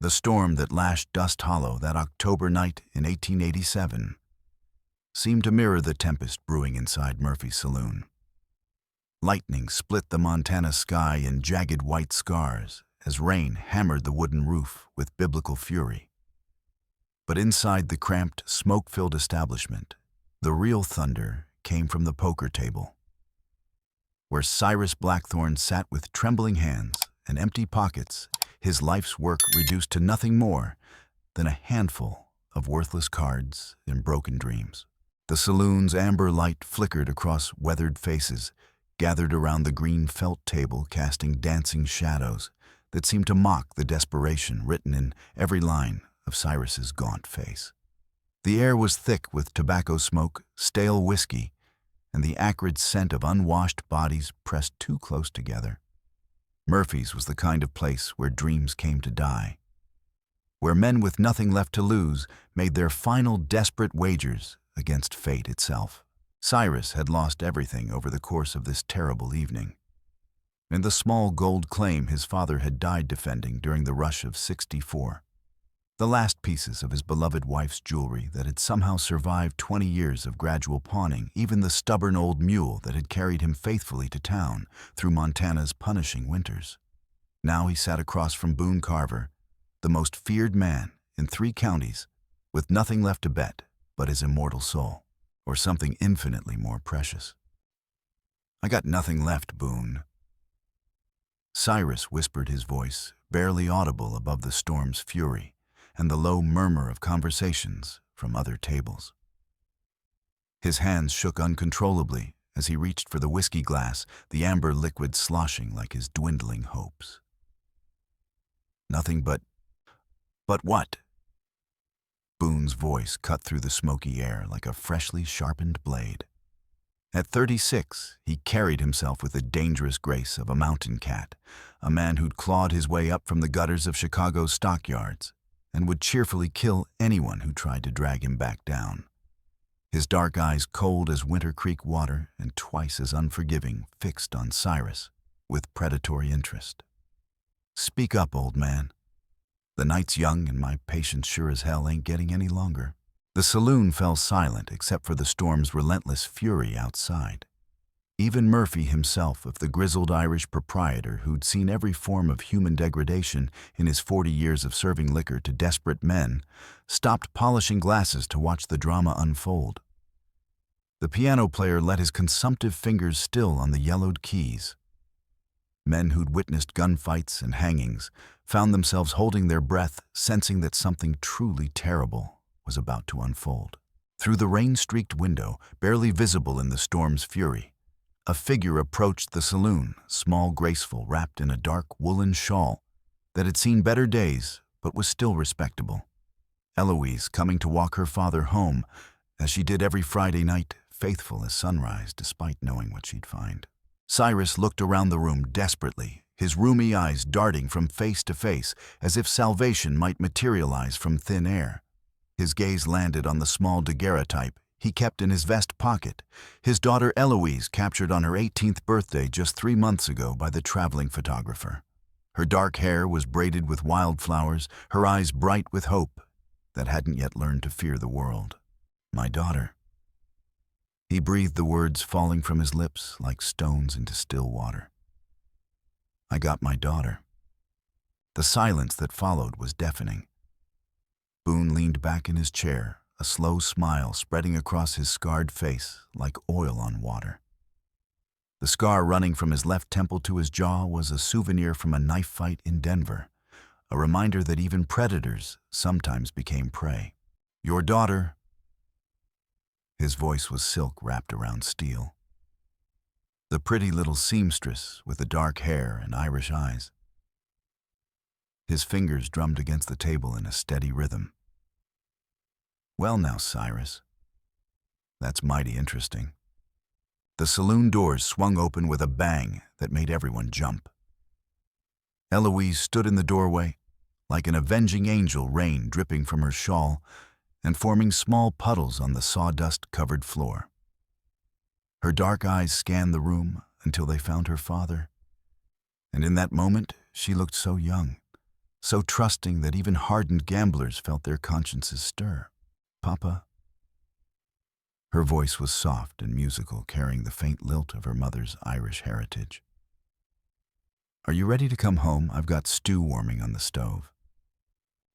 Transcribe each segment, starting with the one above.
The storm that lashed Dust Hollow that October night in 1887 seemed to mirror the tempest brewing inside Murphy's saloon. Lightning split the Montana sky in jagged white scars as rain hammered the wooden roof with biblical fury. But inside the cramped, smoke-filled establishment, the real thunder came from the poker table, where Cyrus Blackthorne sat with trembling hands and empty pockets, his life's work reduced to nothing more than a handful of worthless cards and broken dreams. The saloon's amber light flickered across weathered faces, gathered around the green felt table, casting dancing shadows that seemed to mock the desperation written in every line of Cyrus's gaunt face. The air was thick with tobacco smoke, stale whiskey, and the acrid scent of unwashed bodies pressed too close together. Murphy's was the kind of place where dreams came to die, where men with nothing left to lose made their final desperate wagers against fate itself. Cyrus had lost everything over the course of this terrible evening. In the small gold claim his father had died defending during the rush of '64, the last pieces of his beloved wife's jewelry that had somehow survived 20 years of gradual pawning, even the stubborn old mule that had carried him faithfully to town through Montana's punishing winters. Now he sat across from Boone Carver, the most feared man in 3 counties, with nothing left to bet but his immortal soul, or something infinitely more precious. "I got nothing left, Boone." Cyrus whispered, his voice barely audible above the storm's fury and the low murmur of conversations from other tables. His hands shook uncontrollably as he reached for the whiskey glass, the amber liquid sloshing like his dwindling hopes. "Nothing but what?" Boone's voice cut through the smoky air like a freshly sharpened blade. At 36, he carried himself with the dangerous grace of a mountain cat, a man who'd clawed his way up from the gutters of Chicago's stockyards and would cheerfully kill anyone who tried to drag him back down. His dark eyes, cold as Winter Creek water and twice as unforgiving, fixed on Cyrus with predatory interest. "Speak up, old man. The night's young and my patience sure as hell ain't getting any longer." The saloon fell silent except for the storm's relentless fury outside. Even Murphy himself, of the grizzled Irish proprietor who'd seen every form of human degradation in his 40 years of serving liquor to desperate men, stopped polishing glasses to watch the drama unfold. The piano player let his consumptive fingers still on the yellowed keys. Men who'd witnessed gunfights and hangings found themselves holding their breath, sensing that something truly terrible was about to unfold. Through the rain-streaked window, barely visible in the storm's fury, a figure approached the saloon, small, graceful, wrapped in a dark woolen shawl that had seen better days but was still respectable. Eloise, coming to walk her father home, as she did every Friday night, faithful as sunrise despite knowing what she'd find. Cyrus looked around the room desperately, his rheumy eyes darting from face to face as if salvation might materialize from thin air. His gaze landed on the small daguerreotype he kept in his vest pocket, his daughter Eloise captured on her 18th birthday just 3 months ago by the traveling photographer. Her dark hair was braided with wildflowers, her eyes bright with hope that hadn't yet learned to fear the world. "My daughter." He breathed the words falling from his lips like stones into still water. "I got my daughter." The silence that followed was deafening. Boone leaned back in his chair, a slow smile spreading across his scarred face like oil on water. The scar running from his left temple to his jaw was a souvenir from a knife fight in Denver, a reminder that even predators sometimes became prey. "Your daughter." His voice was silk wrapped around steel. The pretty little seamstress with the dark hair and Irish eyes. His fingers drummed against the table in a steady rhythm. "Well now, Cyrus, that's mighty interesting." The saloon doors swung open with a bang that made everyone jump. Eloise stood in the doorway, like an avenging angel, rain dripping from her shawl and forming small puddles on the sawdust-covered floor. Her dark eyes scanned the room until they found her father, and in that moment she looked so young, so trusting that even hardened gamblers felt their consciences stir. "Papa?" Her voice was soft and musical, carrying the faint lilt of her mother's Irish heritage. "Are you ready to come home? I've got stew warming on the stove."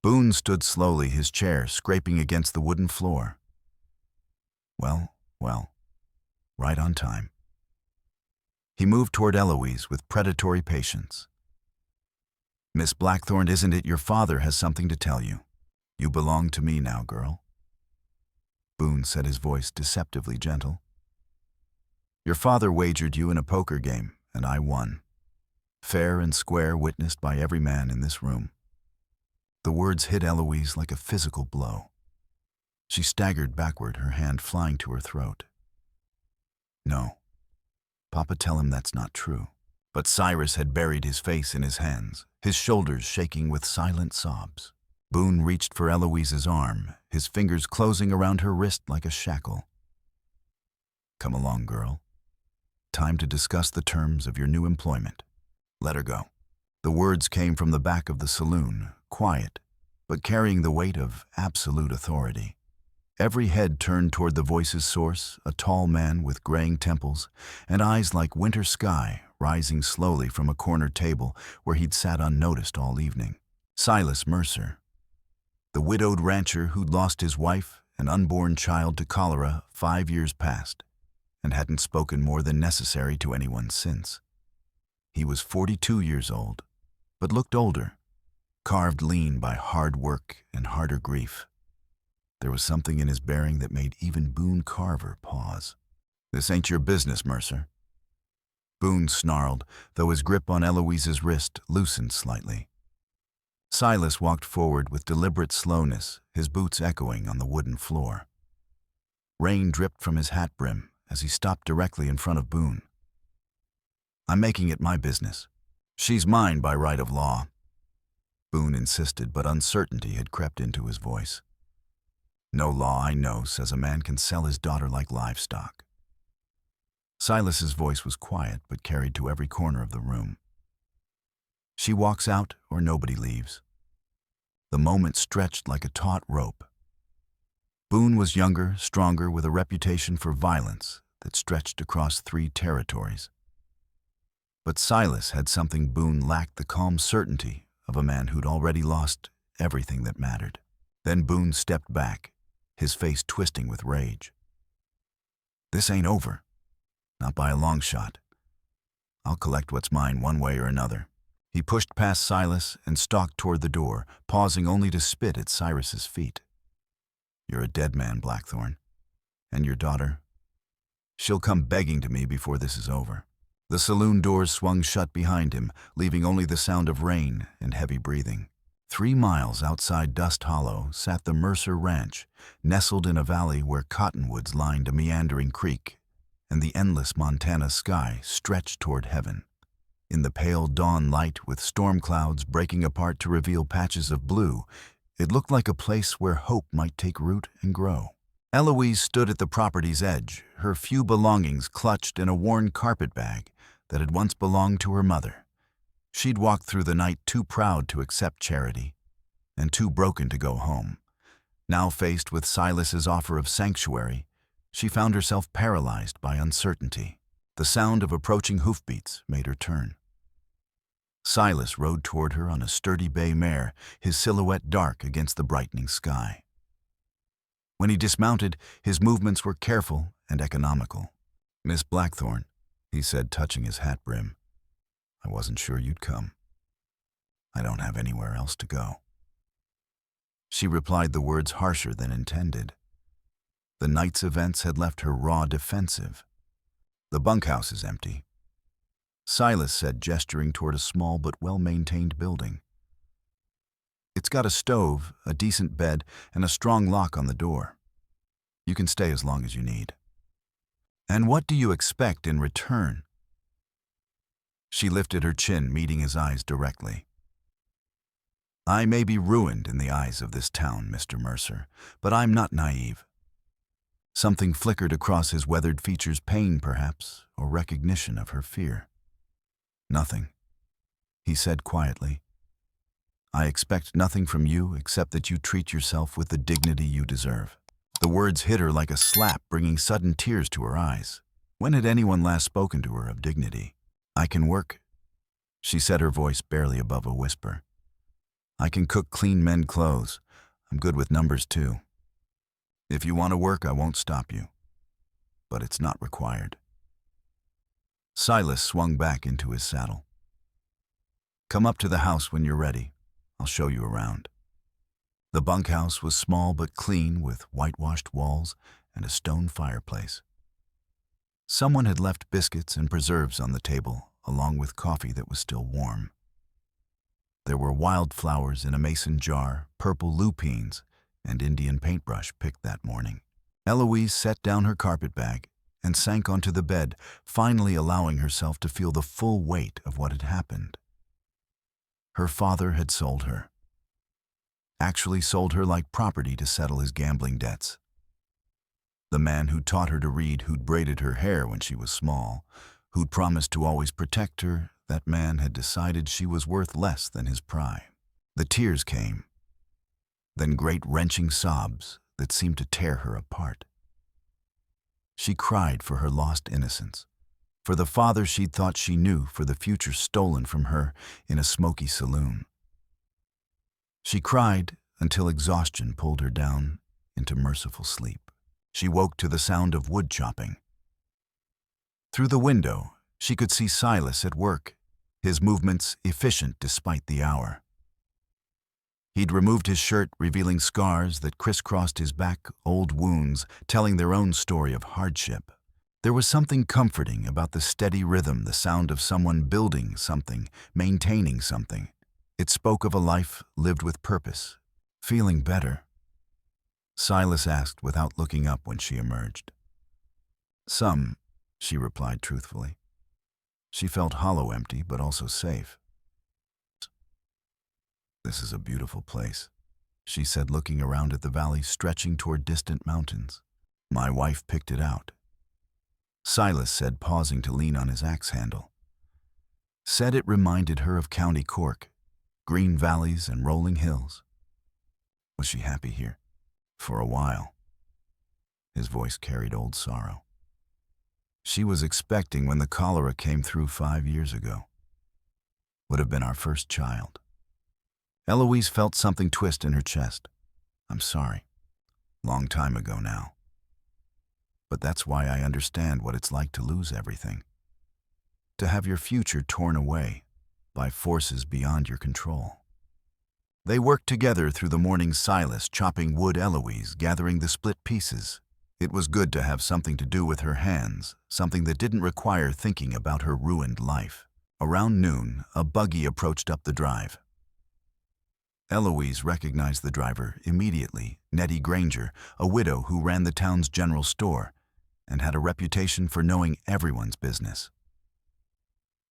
Boone stood slowly, his chair scraping against the wooden floor. Well, right on time." He moved toward Eloise with predatory patience. "Miss Blackthorne, isn't it your father has something to tell you? You belong to me now, girl." Boone said, his voice deceptively gentle. "Your father wagered you in a poker game, and I won. Fair and square, witnessed by every man in this room." The words hit Eloise like a physical blow. She staggered backward, her hand flying to her throat. "No. Papa, tell him that's not true." But Cyrus had buried his face in his hands, his shoulders shaking with silent sobs. Boone reached for Eloise's arm, his fingers closing around her wrist like a shackle. "Come along, girl. Time to discuss the terms of your new employment. Let her go." The words came from the back of the saloon, quiet, but carrying the weight of absolute authority. Every head turned toward the voice's source, a tall man with graying temples and eyes like winter sky rising slowly from a corner table where he'd sat unnoticed all evening. Silas Mercer, the widowed rancher who'd lost his wife and unborn child to cholera 5 years past and hadn't spoken more than necessary to anyone since. He was 42 years old, but looked older, carved lean by hard work and harder grief. There was something in his bearing that made even Boone Carver pause. "This ain't your business, Mercer." Boone snarled, though his grip on Eloise's wrist loosened slightly. Silas walked forward with deliberate slowness, his boots echoing on the wooden floor. Rain dripped from his hat brim as he stopped directly in front of Boone. "I'm making it my business. She's mine by right of law." Boone insisted, but uncertainty had crept into his voice. "No law I know says a man can sell his daughter like livestock." Silas's voice was quiet, but carried to every corner of the room. "She walks out or nobody leaves." The moment stretched like a taut rope. Boone was younger, stronger, with a reputation for violence that stretched across 3 territories. But Silas had something Boone lacked, the calm certainty of a man who'd already lost everything that mattered. Then Boone stepped back, his face twisting with rage. "This ain't over. Not by a long shot. I'll collect what's mine one way or another." He pushed past Silas and stalked toward the door, pausing only to spit at Cyrus's feet. "You're a dead man, Blackthorne. And your daughter? She'll come begging to me before this is over." The saloon doors swung shut behind him, leaving only the sound of rain and heavy breathing. 3 miles outside Dust Hollow sat the Mercer Ranch, nestled in a valley where cottonwoods lined a meandering creek, and the endless Montana sky stretched toward heaven. In the pale dawn light, with storm clouds breaking apart to reveal patches of blue, it looked like a place where hope might take root and grow. Eloise stood at the property's edge, her few belongings clutched in a worn carpet bag that had once belonged to her mother. She'd walked through the night too proud to accept charity, and too broken to go home. Now faced with Silas's offer of sanctuary, she found herself paralyzed by uncertainty. The sound of approaching hoofbeats made her turn. Silas rode toward her on a sturdy bay mare, his silhouette dark against the brightening sky. When he dismounted, his movements were careful and economical. "Miss Blackthorne," he said, touching his hat brim, "I wasn't sure you'd come. I don't have anywhere else to go." She replied the words harsher than intended. The night's events had left her raw defensive. "The bunkhouse is empty," Silas said, gesturing toward a small but well-maintained building. "It's got a stove, a decent bed, and a strong lock on the door. You can stay as long as you need." "And what do you expect in return?" She lifted her chin, meeting his eyes directly. "I may be ruined in the eyes of this town, Mr. Mercer, but I'm not naive." Something flickered across his weathered features, pain perhaps, or recognition of her fear. "Nothing," he said quietly. I expect nothing from you except that you treat yourself with the dignity you deserve." The words hit her like a slap, bringing sudden tears to her eyes. When had anyone last spoken to her of dignity? "I can work," she said, her voice barely above a whisper. "I can cook, clean, mend clothes. I'm good with numbers too. If you want to work, I won't stop you. But it's not required." Silas swung back into his saddle. "Come up to the house when you're ready. I'll show you around." The bunkhouse was small but clean, with whitewashed walls and a stone fireplace. Someone had left biscuits and preserves on the table, along with coffee that was still warm. There were wildflowers in a mason jar, purple lupines, and Indian paintbrush picked that morning. Eloise set down her carpetbag and sank onto the bed, finally allowing herself to feel the full weight of what had happened. Her father had sold her. Actually sold her like property to settle his gambling debts. The man who taught her to read, who'd braided her hair when she was small, who'd promised to always protect her, that man had decided she was worth less than his pride. The tears came, then great wrenching sobs that seemed to tear her apart. She cried for her lost innocence, for the father she'd thought she knew, for the future stolen from her in a smoky saloon. She cried until exhaustion pulled her down into merciful sleep. She woke to the sound of wood chopping. Through the window, she could see Silas at work, his movements efficient despite the hour. He'd removed his shirt, revealing scars that crisscrossed his back, old wounds, telling their own story of hardship. There was something comforting about the steady rhythm, the sound of someone building something, maintaining something. It spoke of a life lived with purpose. "Feeling better?" Silas asked without looking up when she emerged. "Some," she replied truthfully. She felt hollow, empty, but also safe. "This is a beautiful place," she said, looking around at the valley stretching toward distant mountains. "My wife picked it out," Silas said, pausing to lean on his axe handle. Said it reminded her of County Cork, green valleys and rolling hills. Was she happy here? For a while. His voice carried old sorrow. She was expecting when the cholera came through 5 years ago. Would have been our first child. Eloise felt something twist in her chest. "I'm sorry. Long time ago now. But that's why I understand what it's like to lose everything. To have your future torn away by forces beyond your control." They worked together through the morning, Silas chopping wood, Eloise gathering the split pieces. It was good to have something to do with her hands, something that didn't require thinking about her ruined life. Around noon, a buggy approached up the drive. Eloise recognized the driver immediately, Nettie Granger, a widow who ran the town's general store and had a reputation for knowing everyone's business.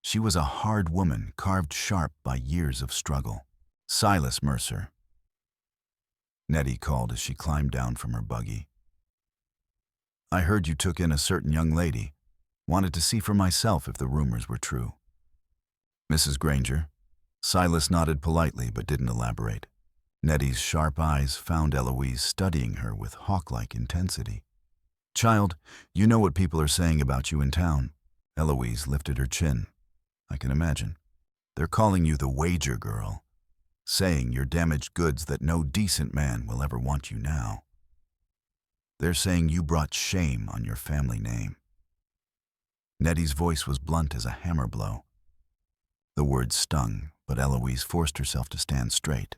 She was a hard woman, carved sharp by years of struggle. "Silas Mercer," Nettie called as she climbed down from her buggy. "I heard you took in a certain young lady. Wanted to see for myself if the rumors were true." "Mrs. Granger?" Silas nodded politely but didn't elaborate. Nettie's sharp eyes found Eloise studying her with hawk-like intensity. "Child, you know what people are saying about you in town." Eloise lifted her chin. "I can imagine. They're calling you the wager girl, saying you're damaged goods, that no decent man will ever want you now. They're saying you brought shame on your family name." Nettie's voice was blunt as a hammer blow. The words stung, but Eloise forced herself to stand straight.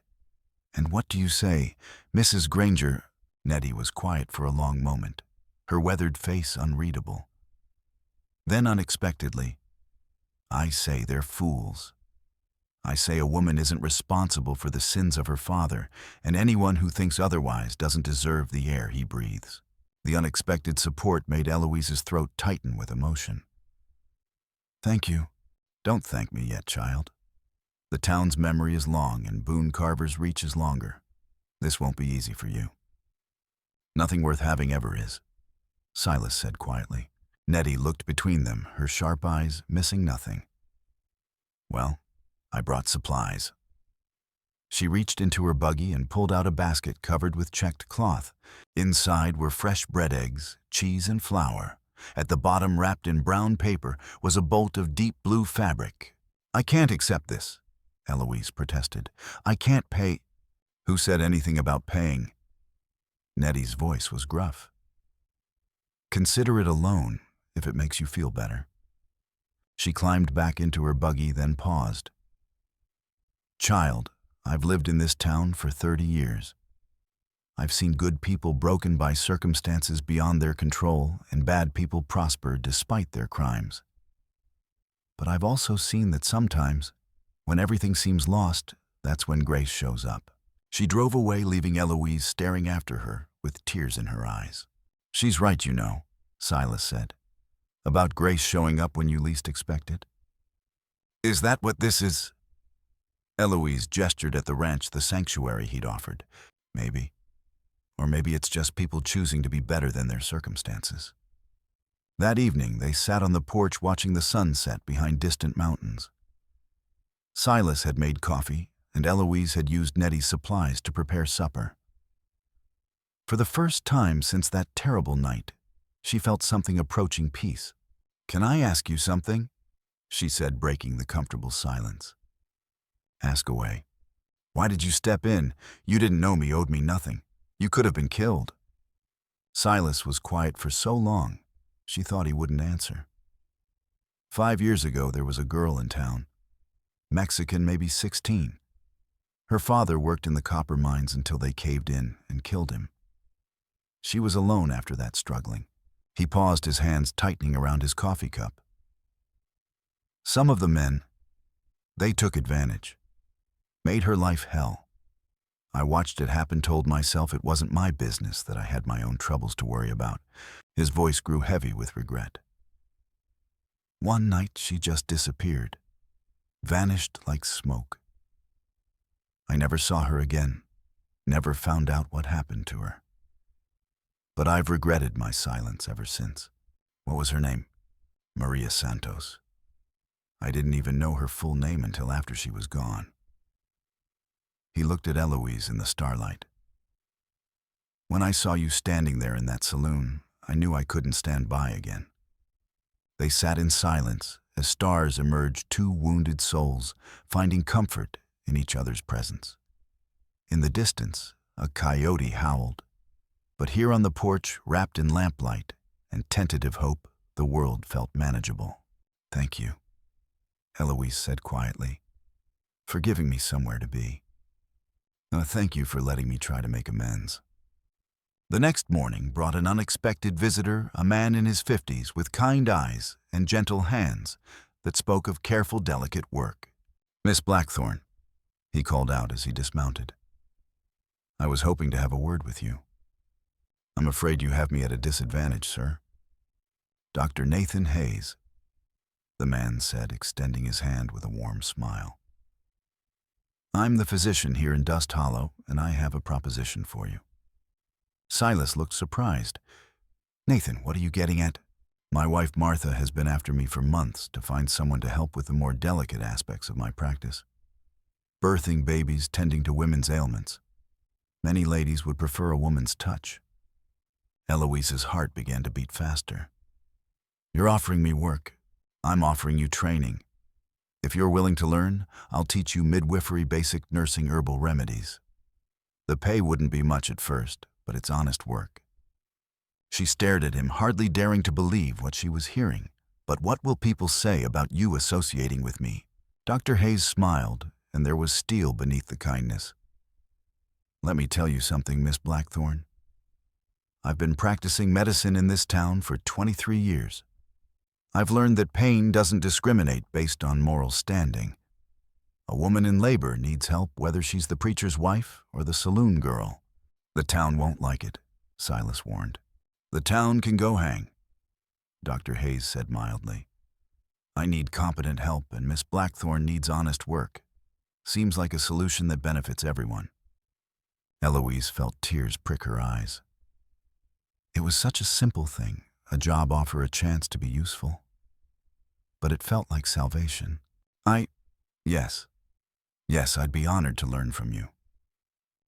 "And what do you say, Mrs. Granger?" Nettie was quiet for a long moment, her weathered face unreadable. Then, unexpectedly, "I say they're fools. I say a woman isn't responsible for the sins of her father, and anyone who thinks otherwise doesn't deserve the air he breathes." The unexpected support made Eloise's throat tighten with emotion. "Thank you." "Don't thank me yet, child. The town's memory is long and Boone Carver's reach is longer. This won't be easy for you." "Nothing worth having ever is," Silas said quietly. Nettie looked between them, her sharp eyes missing nothing. "Well, I brought supplies." She reached into her buggy and pulled out a basket covered with checked cloth. Inside were fresh bread eggs, cheese, and flour. At the bottom, wrapped in brown paper, was a bolt of deep blue fabric. "I can't accept this," Eloise protested. "I can't pay." "Who said anything about paying?" Nettie's voice was gruff. "Consider it a loan, if it makes you feel better." She climbed back into her buggy, then paused. "Child, I've lived in this town for 30 years. I've seen good people broken by circumstances beyond their control and bad people prosper despite their crimes. But I've also seen that sometimes, when everything seems lost, that's when grace shows up." She drove away, leaving Eloise staring after her with tears in her eyes. "She's right, you know," Silas said, "about grace showing up when you least expect it." "Is that what this is?" Eloise gestured at the ranch, the sanctuary he'd offered. "Maybe. Or maybe it's just people choosing to be better than their circumstances." That evening, they sat on the porch watching the sun set behind distant mountains. Silas had made coffee, and Eloise had used Nettie's supplies to prepare supper. For the first time since that terrible night, she felt something approaching peace. "Can I ask you something?" she said, breaking the comfortable silence. "Ask away." "Why did you step in? You didn't know me, owed me nothing. You could have been killed." Silas was quiet for so long, she thought he wouldn't answer. 5 years ago, there was a girl in town. Mexican, maybe 16. Her father worked in the copper mines until they caved in and killed him. She was alone after that, struggling. He paused, his hands tightening around his coffee cup. "Some of the men, they took advantage. Made her life hell. I watched it happen, told myself it wasn't my business, that I had my own troubles to worry about." His voice grew heavy with regret. "One night she just disappeared. Vanished like smoke. I never saw her again, never found out what happened to her. But I've regretted my silence ever since." "What was her name?" "Maria Santos. I didn't even know her full name until after she was gone." He looked at Eloise in the starlight. "When I saw you standing there in that saloon, I knew I couldn't stand by again." They sat in silence as stars emerged, two wounded souls, finding comfort in each other's presence. In the distance, a coyote howled. But here on the porch, wrapped in lamplight and tentative hope, the world felt manageable. "Thank you," Eloise said quietly, "for giving me somewhere to be. Thank you for letting me try to make amends." The next morning brought an unexpected visitor, a man in his 50s with kind eyes and gentle hands that spoke of careful, delicate work. "Miss Blackthorne," he called out as he dismounted. "I was hoping to have a word with you." "I'm afraid you have me at a disadvantage, sir." "Dr. Nathan Hayes," the man said, extending his hand with a warm smile. "I'm the physician here in Dust Hollow, and I have a proposition for you." Silas looked surprised. "Nathan, what are you getting at?" "My wife Martha has been after me for months to find someone to help with the more delicate aspects of my practice. Birthing babies, tending to women's ailments. Many ladies would prefer a woman's touch." Eloise's heart began to beat faster. "You're offering me work. I'm offering you training. If you're willing to learn, I'll teach you midwifery, basic nursing, herbal remedies. The pay wouldn't be much at first, but it's honest work." She stared at him, hardly daring to believe what she was hearing. "But what will people say about you associating with me?" Dr. Hayes smiled, and there was steel beneath the kindness. "Let me tell you something, Miss Blackthorne. I've been practicing medicine in this town for 23 years. I've learned that pain doesn't discriminate based on moral standing. A woman in labor needs help whether she's the preacher's wife or the saloon girl." "The town won't like it," Silas warned. "The town can go hang," Dr. Hayes said mildly. "I need competent help, and Miss Blackthorne needs honest work. Seems like a solution that benefits everyone." Eloise felt tears prick her eyes. It was such a simple thing, a job offer, a chance to be useful. But it felt like salvation. Yes," Yes, I'd be honored to learn from you.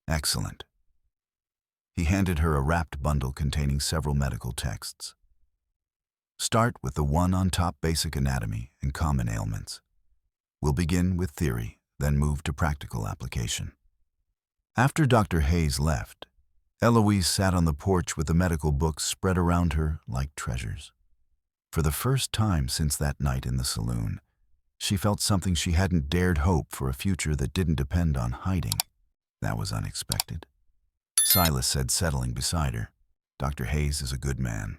Excellent. He handed her a wrapped bundle containing several medical texts. Start with the one on top: basic anatomy and common ailments. We'll begin with theory, then move to practical application. After Dr. Hayes left, Eloise sat on the porch with the medical books spread around her like treasures. For the first time since that night in the saloon, she felt something she hadn't dared hope for: a future that didn't depend on hiding. That was unexpected. Silas said, settling beside her. Dr. Hayes is a good man.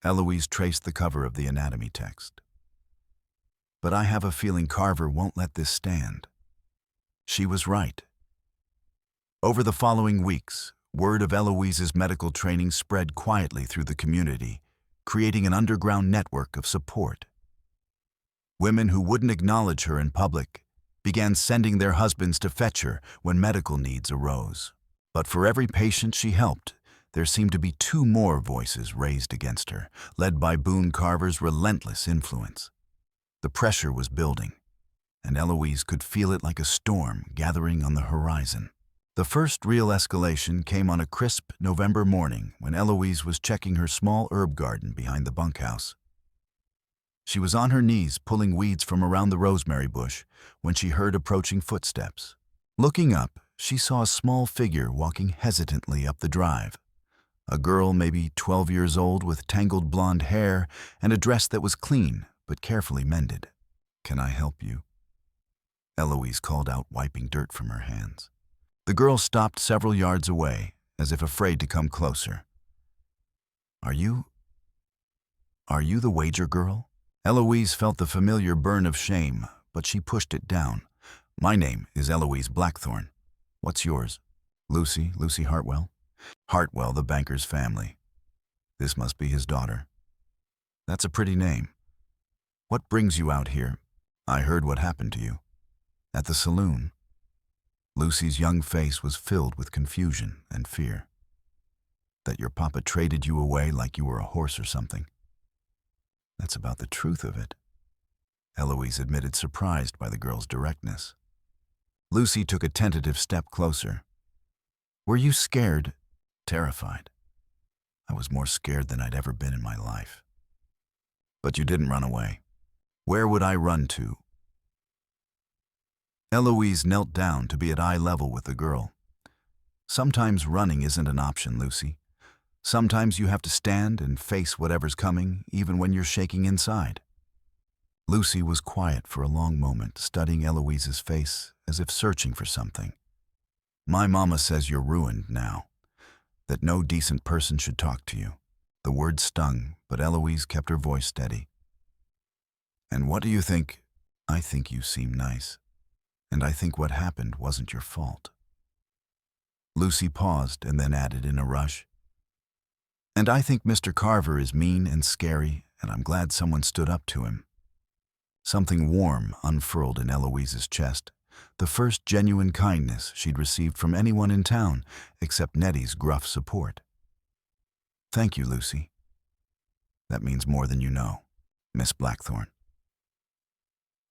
Eloise traced the cover of the anatomy text. But I have a feeling Carver won't let this stand. She was right. Over the following weeks, word of Eloise's medical training spread quietly through the community, creating an underground network of support. Women who wouldn't acknowledge her in public began sending their husbands to fetch her when medical needs arose. But for every patient she helped, there seemed to be two more voices raised against her, led by Boone Carver's relentless influence. The pressure was building, and Eloise could feel it like a storm gathering on the horizon. The first real escalation came on a crisp November morning when Eloise was checking her small herb garden behind the bunkhouse. She was on her knees pulling weeds from around the rosemary bush when she heard approaching footsteps. Looking up, she saw a small figure walking hesitantly up the drive. A girl maybe 12 years old with tangled blonde hair and a dress that was clean but carefully mended. "Can I help you?" Eloise called out, wiping dirt from her hands. The girl stopped several yards away, as if afraid to come closer. Are you the wager girl?" Eloise felt the familiar burn of shame, but she pushed it down. "My name is Eloise Blackthorne. What's yours?" Lucy Hartwell." Hartwell, the banker's family. This must be his daughter. That's a pretty name. What brings you out here? I heard what happened to you. At the saloon. Lucy's young face was filled with confusion and fear. That your papa traded you away like you were a horse or something. That's about the truth of it, Eloise admitted, surprised by the girl's directness. Lucy took a tentative step closer. Were you scared? Terrified. I was more scared than I'd ever been in my life. But you didn't run away. Where would I run to? Eloise knelt down to be at eye level with the girl. Sometimes running isn't an option, Lucy. Sometimes you have to stand and face whatever's coming, even when you're shaking inside. Lucy was quiet for a long moment, studying Eloise's face as if searching for something. My mama says you're ruined now, that no decent person should talk to you. The words stung, but Eloise kept her voice steady. And what do you think? I think you seem nice, and I think what happened wasn't your fault. Lucy paused and then added in a rush, and I think Mr. Carver is mean and scary, and I'm glad someone stood up to him. Something warm unfurled in Eloise's chest, the first genuine kindness she'd received from anyone in town except Nettie's gruff support. Thank you, Lucy. That means more than you know, Miss Blackthorne.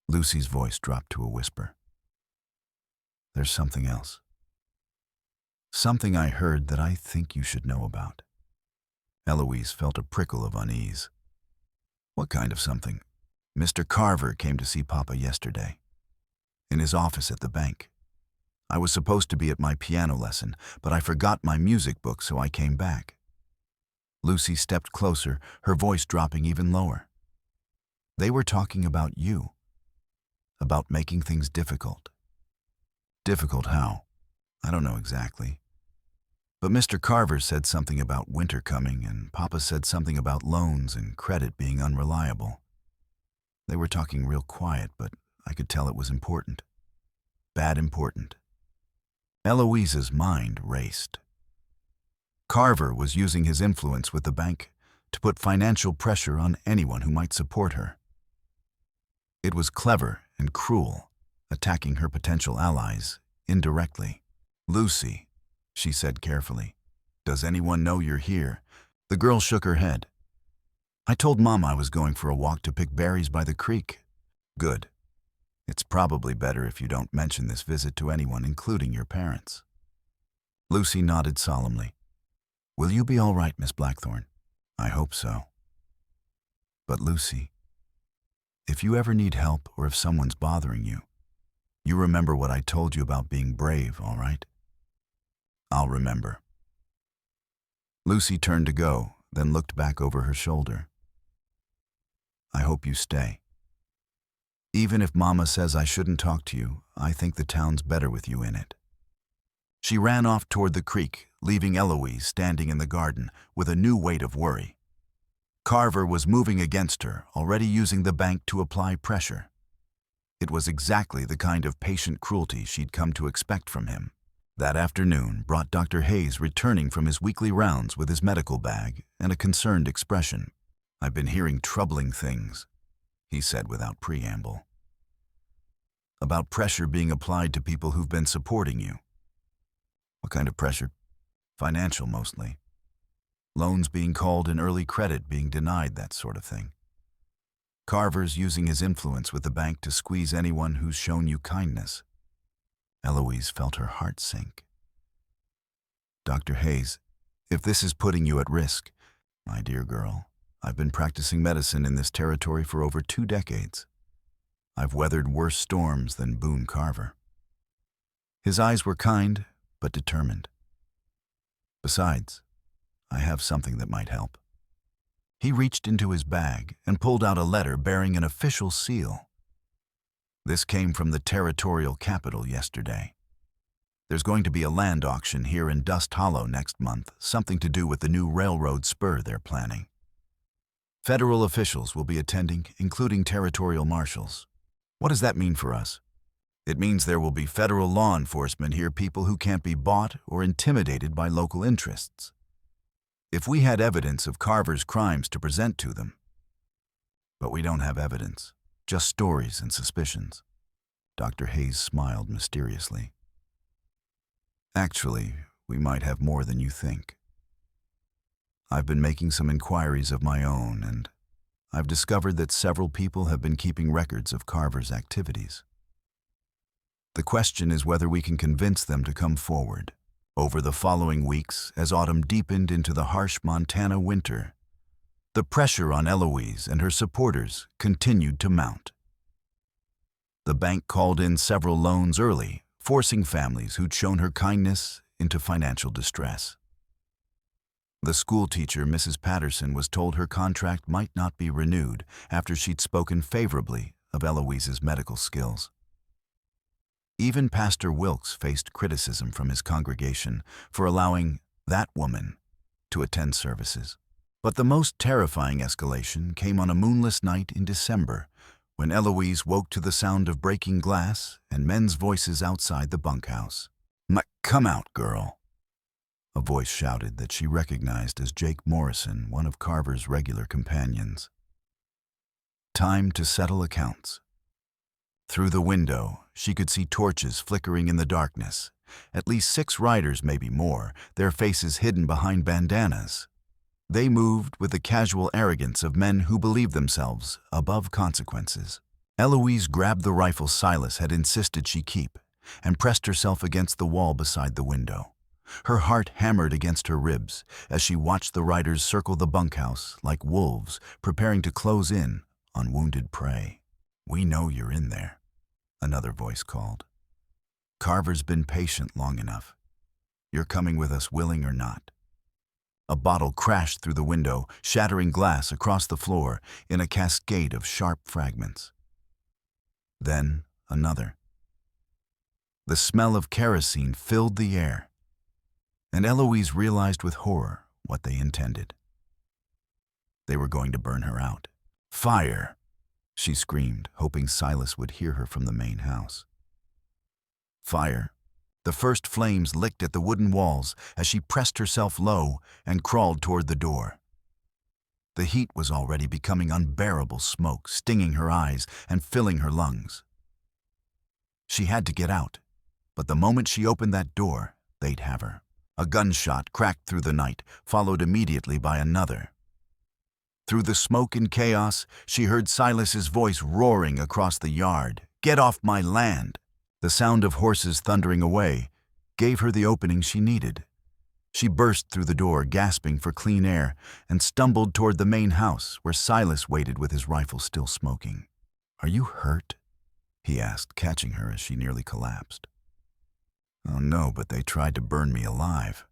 Lucy's voice dropped to a whisper. There's something else. Something I heard that I think you should know about. Eloise felt a prickle of unease. What kind of something? Mr. Carver came to see Papa yesterday. In his office at the bank. I was supposed to be at my piano lesson, but I forgot my music book, so I came back. Lucy stepped closer, her voice dropping even lower. They were talking about you. About making things difficult. Difficult how? I don't know exactly. But Mr. Carver said something about winter coming, and Papa said something about loans and credit being unreliable. They were talking real quiet, but I could tell it was important. Bad important. Eloise's mind raced. Carver was using his influence with the bank to put financial pressure on anyone who might support her. It was clever and cruel, attacking her potential allies indirectly. Lucy, she said carefully, does anyone know you're here? The girl shook her head. I told Mom I was going for a walk to pick berries by the creek. Good. It's probably better if you don't mention this visit to anyone, including your parents. Lucy nodded solemnly. Will you be all right, Miss Blackthorne? I hope so. But Lucy, if you ever need help or if someone's bothering you, you remember what I told you about being brave, all right? I'll remember. Lucy turned to go, then looked back over her shoulder. I hope you stay. Even if Mama says I shouldn't talk to you, I think the town's better with you in it. She ran off toward the creek, leaving Eloise standing in the garden with a new weight of worry. Carver was moving against her, already using the bank to apply pressure. It was exactly the kind of patient cruelty she'd come to expect from him. That afternoon brought Dr. Hayes returning from his weekly rounds with his medical bag and a concerned expression. I've been hearing troubling things, he said without preamble. About pressure being applied to people who've been supporting you. What kind of pressure? Financial, mostly. Loans being called and early credit being denied, that sort of thing. Carver's using his influence with the bank to squeeze anyone who's shown you kindness. Eloise felt her heart sink. Dr. Hayes, if this is putting you at risk, my dear girl, I've been practicing medicine in this territory for over 2 decades. I've weathered worse storms than Boone Carver. His eyes were kind, but determined. Besides, I have something that might help. He reached into his bag and pulled out a letter bearing an official seal. This came from the territorial capital yesterday. There's going to be a land auction here in Dust Hollow next month, something to do with the new railroad spur they're planning. Federal officials will be attending, including territorial marshals. What does that mean for us? It means there will be federal law enforcement here, people who can't be bought or intimidated by local interests. If we had evidence of Carver's crimes to present to them. But we don't have evidence, just stories and suspicions. Dr. Hayes smiled mysteriously. Actually, we might have more than you think. I've been making some inquiries of my own, and I've discovered that several people have been keeping records of Carver's activities. The question is whether we can convince them to come forward. Over the following weeks, as autumn deepened into the harsh Montana winter, the pressure on Eloise and her supporters continued to mount. The bank called in several loans early, forcing families who'd shown her kindness into financial distress. The schoolteacher, Mrs. Patterson, was told her contract might not be renewed after she'd spoken favorably of Eloise's medical skills. Even Pastor Wilkes faced criticism from his congregation for allowing that woman to attend services. But the most terrifying escalation came on a moonless night in December, when Eloise woke to the sound of breaking glass and men's voices outside the bunkhouse. Come out, girl," a voice shouted that she recognized as Jake Morrison, one of Carver's regular companions. Time to settle accounts. Through the window, she could see torches flickering in the darkness. At least 6 riders, maybe more, their faces hidden behind bandanas. They moved with the casual arrogance of men who believe themselves above consequences. Eloise grabbed the rifle Silas had insisted she keep and pressed herself against the wall beside the window. Her heart hammered against her ribs as she watched the riders circle the bunkhouse like wolves preparing to close in on wounded prey. "We know you're in there," another voice called. "Carver's been patient long enough. You're coming with us, willing or not." A bottle crashed through the window, shattering glass across the floor in a cascade of sharp fragments. Then another. The smell of kerosene filled the air, and Eloise realized with horror what they intended. They were going to burn her out. "Fire!" she screamed, hoping Silas would hear her from the main house. Fire. The first flames licked at the wooden walls as she pressed herself low and crawled toward the door. The heat was already becoming unbearable smoke, stinging her eyes and filling her lungs. She had to get out, but the moment she opened that door, they'd have her. A gunshot cracked through the night, followed immediately by another. Through the smoke and chaos, she heard Silas's voice roaring across the yard, Get off my land! The sound of horses thundering away gave her the opening she needed. She burst through the door, gasping for clean air, and stumbled toward the main house where Silas waited with his rifle still smoking. "Are you hurt?" he asked, catching her as she nearly collapsed. "Oh no, but they tried to burn me alive."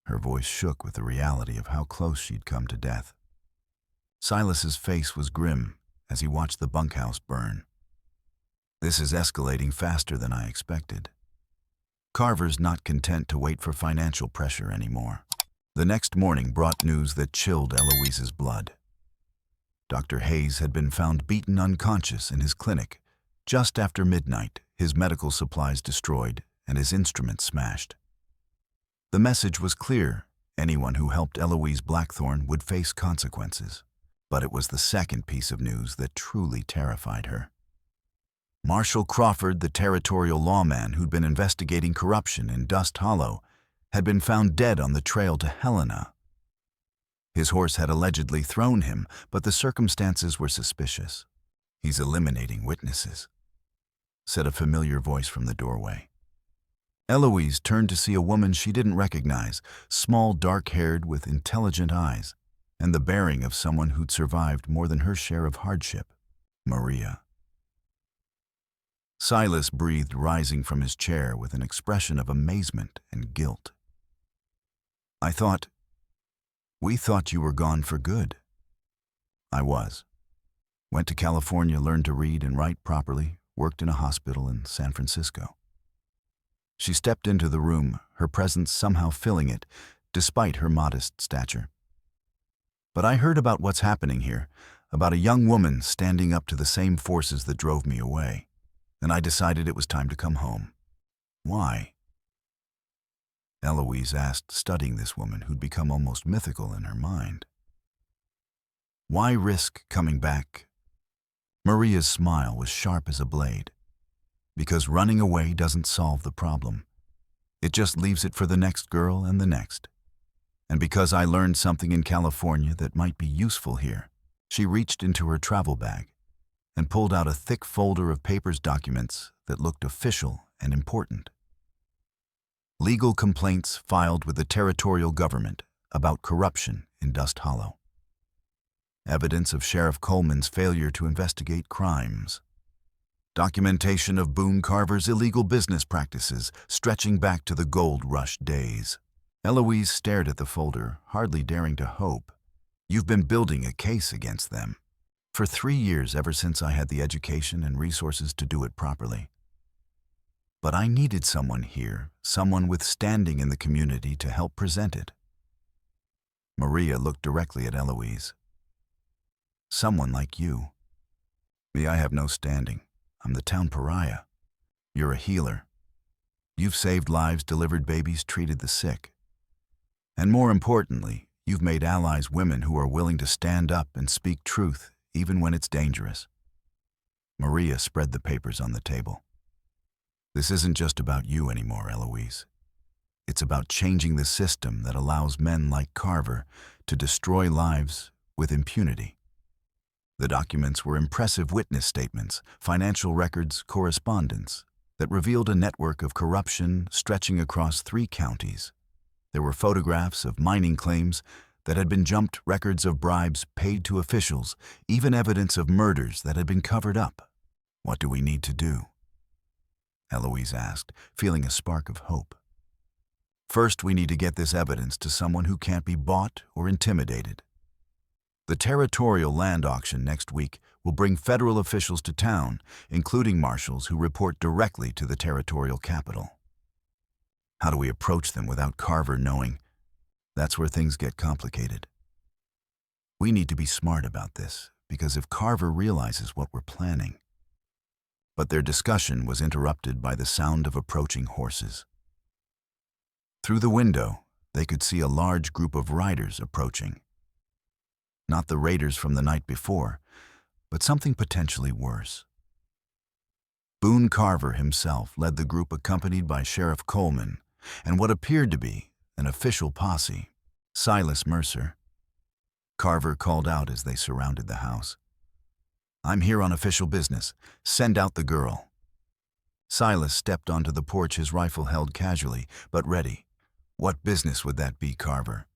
Her voice shook with the reality of how close she'd come to death. Silas's face was grim as he watched the bunkhouse burn. "This is escalating faster than I expected." Carver's not content to wait for financial pressure anymore. The next morning brought news that chilled Eloise's blood. Dr. Hayes had been found beaten unconscious in his clinic just after midnight, his medical supplies destroyed and his instruments smashed. The message was clear: anyone who helped Eloise Blackthorne would face consequences. But it was the second piece of news that truly terrified her. Marshall Crawford, the territorial lawman who'd been investigating corruption in Dust Hollow, had been found dead on the trail to Helena. His horse had allegedly thrown him, but the circumstances were suspicious. "He's eliminating witnesses," said a familiar voice from the doorway. Eloise turned to see a woman she didn't recognize, small, dark-haired, with intelligent eyes, and the bearing of someone who'd survived more than her share of hardship: Maria. Silas breathed, rising from his chair with an expression of amazement and guilt. We thought you were gone for good." "I was. Went to California, learned to read and write properly, worked in a hospital in San Francisco." She stepped into the room, her presence somehow filling it, despite her modest stature. "But I heard about what's happening here, about a young woman standing up to the same forces that drove me away, and I decided it was time to come home." "Why?" Eloise asked, studying this woman who'd become almost mythical in her mind. "Why risk coming back?" Maria's smile was sharp as a blade. "Because running away doesn't solve the problem. It just leaves it for the next girl and the next. And because I learned something in California that might be useful here." She reached into her travel bag and pulled out a thick folder of papers, documents that looked official and important. Legal complaints filed with the territorial government about corruption in Dust Hollow. Evidence of Sheriff Coleman's failure to investigate crimes. Documentation of Boone Carver's illegal business practices stretching back to the gold rush days. Eloise stared at the folder, hardly daring to hope. "You've been building a case against them." "For 3 years, ever since I had the education and resources to do it properly. But I needed someone here, someone with standing in the community to help present it." Maria looked directly at Eloise. "Someone like you." "Me, I have no standing. I'm the town pariah. You're a healer. You've saved lives, delivered babies, treated the sick. And more importantly, you've made allies women who are willing to stand up and speak truth, even when it's dangerous." Maria spread the papers on the table. "This isn't just about you anymore, Eloise. It's about changing the system that allows men like Carver to destroy lives with impunity." The documents were impressive witness statements, financial records, correspondence that revealed a network of corruption stretching across 3 counties. There were photographs of mining claims that had been jumped, records of bribes paid to officials, even evidence of murders that had been covered up. "What do we need to do?" Eloise asked, feeling a spark of hope. "First, we need to get this evidence to someone who can't be bought or intimidated. The territorial land auction next week will bring federal officials to town, including marshals who report directly to the territorial capital. How do we approach them without Carver knowing? That's where things get complicated. We need to be smart about this, because if Carver realizes what we're planning..." But their discussion was interrupted by the sound of approaching horses. Through the window, they could see a large group of riders approaching. Not the raiders from the night before, but something potentially worse. Boone Carver himself led the group, accompanied by Sheriff Coleman and what appeared to be an official posse. "Silas Mercer," Carver called out as they surrounded the house. I'm here on official business. Send out the girl. Silas stepped onto the porch, his rifle held casually, but ready. What business would that be, Carver?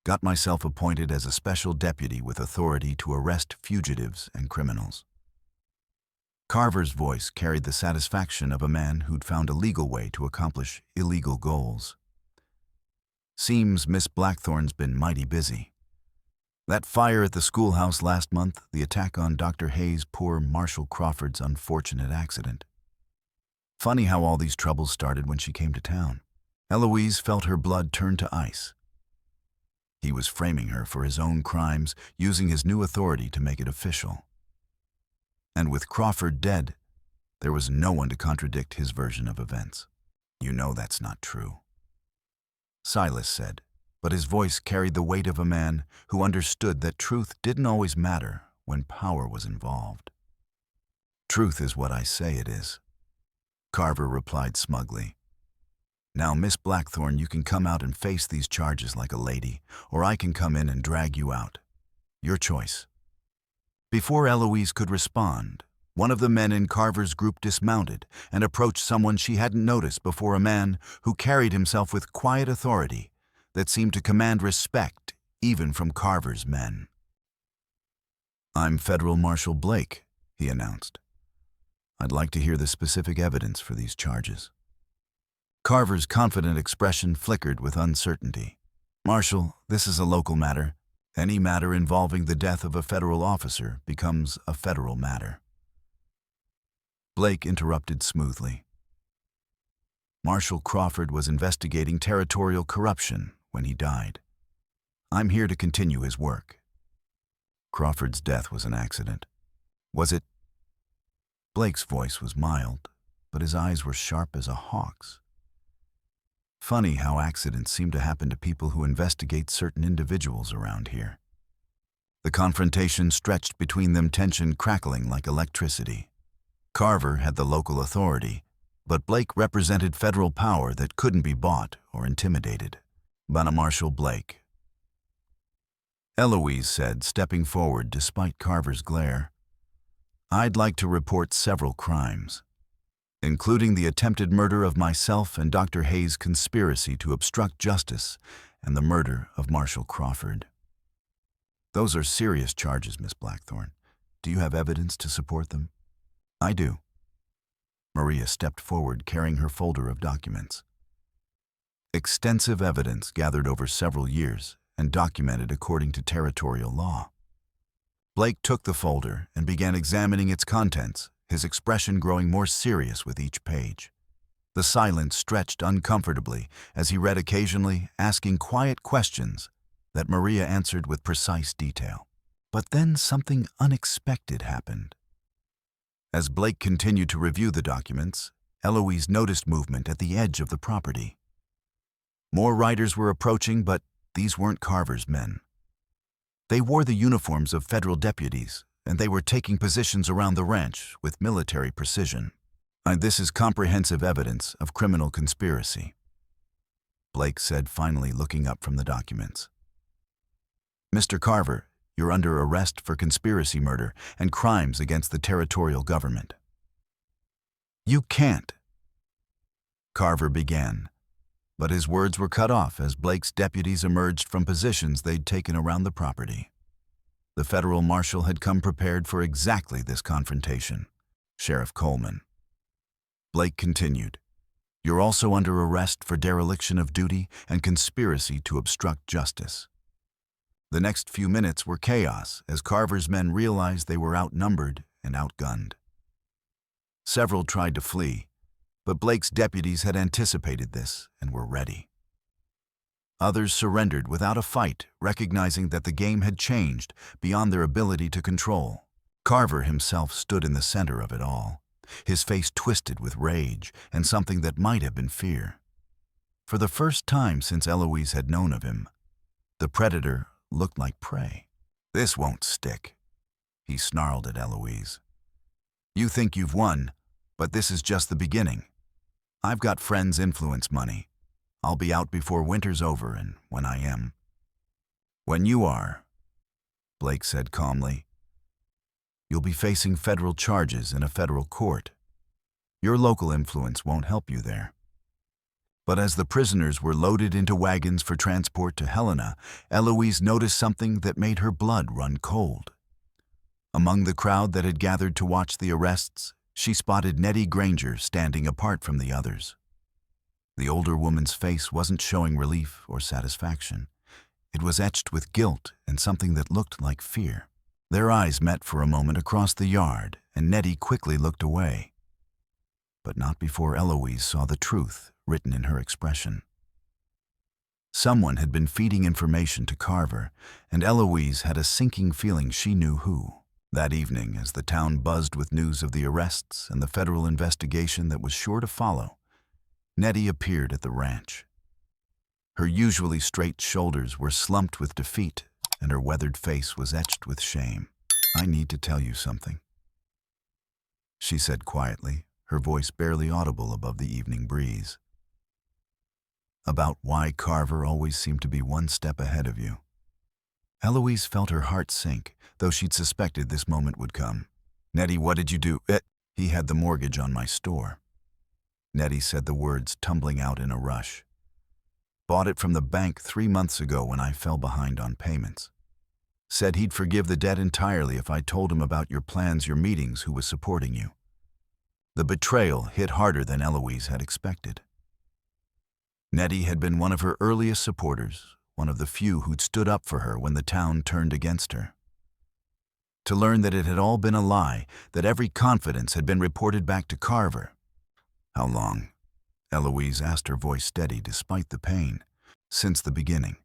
Got myself appointed as a special deputy with authority to arrest fugitives and criminals. Carver's voice carried the satisfaction of a man who'd found a legal way to accomplish illegal goals. Seems Miss Blackthorne's been mighty busy. That fire at the schoolhouse last month, the attack on Dr. Hayes, poor Marshall Crawford's unfortunate accident. Funny how all these troubles started when she came to town. Eloise felt her blood turn to ice. He was framing her for his own crimes, using his new authority to make it official. And with Crawford dead, there was no one to contradict his version of events. You know that's not true, Silas said, but his voice carried the weight of a man who understood that truth didn't always matter when power was involved. Truth is what I say it is, Carver replied smugly. Now, Miss Blackthorne, you can come out and face these charges like a lady, or I can come in and drag you out. Your choice. Before Eloise could respond, one of the men in Carver's group dismounted and approached someone she hadn't noticed before, a man who carried himself with quiet authority that seemed to command respect even from Carver's men. I'm Federal Marshal Blake, he announced. I'd like to hear the specific evidence for these charges. Carver's confident expression flickered with uncertainty. Marshal, this is a local matter. Any matter involving the death of a federal officer becomes a federal matter. Blake interrupted smoothly. Marshal Crawford was investigating territorial corruption when he died. I'm here to continue his work. Crawford's death was an accident. Was it? Blake's voice was mild, but his eyes were sharp as a hawk's. Funny how accidents seem to happen to people who investigate certain individuals around here. The confrontation stretched between them, tension crackling like electricity. Carver had the local authority, but Blake represented federal power that couldn't be bought or intimidated. Marshal Blake, Eloise said, stepping forward despite Carver's glare. I'd like to report several crimes, including the attempted murder of myself and Dr. Hayes' conspiracy to obstruct justice and the murder of Marshal Crawford. Those are serious charges, Miss Blackthorne. Do you have evidence to support them? I do. Maria stepped forward, carrying her folder of documents. Extensive evidence gathered over several years and documented according to territorial law. Blake took the folder and began examining its contents, his expression growing more serious with each page. The silence stretched uncomfortably as he read, occasionally asking quiet questions that Maria answered with precise detail. But then something unexpected happened. As Blake continued to review the documents, Eloise noticed movement at the edge of the property. More riders were approaching, but these weren't Carver's men. They wore the uniforms of federal deputies, and they were taking positions around the ranch with military precision. This is comprehensive evidence of criminal conspiracy, Blake said, finally looking up from the documents. Mr. Carver, you're under arrest for conspiracy murder and crimes against the territorial government. You can't, Carver began, but his words were cut off as Blake's deputies emerged from positions they'd taken around the property. The federal marshal had come prepared for exactly this confrontation. Sheriff Coleman. Blake continued, you're also under arrest for dereliction of duty and conspiracy to obstruct justice. The next few minutes were chaos as Carver's men realized they were outnumbered and outgunned. Several tried to flee, but Blake's deputies had anticipated this and were ready. Others surrendered without a fight, recognizing that the game had changed beyond their ability to control. Carver himself stood in the center of it all, his face twisted with rage and something that might have been fear. For the first time since Eloise had known of him, the predator looked like prey. This won't stick, he snarled at Eloise. You think you've won, but this is just the beginning. I've got friends' influence money. I'll be out before winter's over, and when I am. When you are, Blake said calmly. You'll be facing federal charges in a federal court. Your local influence won't help you there. But as the prisoners were loaded into wagons for transport to Helena, Eloise noticed something that made her blood run cold. Among the crowd that had gathered to watch the arrests, she spotted Nettie Granger standing apart from the others. The older woman's face wasn't showing relief or satisfaction. It was etched with guilt and something that looked like fear. Their eyes met for a moment across the yard, and Nettie quickly looked away. But not before Eloise saw the truth written in her expression. Someone had been feeding information to Carver, and Eloise had a sinking feeling she knew who. That evening, as the town buzzed with news of the arrests and the federal investigation that was sure to follow, Nettie appeared at the ranch. Her usually straight shoulders were slumped with defeat, and her weathered face was etched with shame. "I need to tell you something," she said quietly, her voice barely audible above the evening breeze. "About why Carver always seemed to be one step ahead of you." Eloise felt her heart sink, though she'd suspected this moment would come. "Nettie, what did you do?" "He had the mortgage on my store." Nettie said the words tumbling out in a rush. "Bought it from the bank 3 months ago when I fell behind on payments. Said he'd forgive the debt entirely if I told him about your plans, your meetings, who was supporting you." The betrayal hit harder than Eloise had expected. Nettie had been one of her earliest supporters, one of the few who'd stood up for her when the town turned against her. To learn that it had all been a lie, that every confidence had been reported back to Carver. "How long?" Eloise asked, her voice steady despite the pain. "Since the beginning.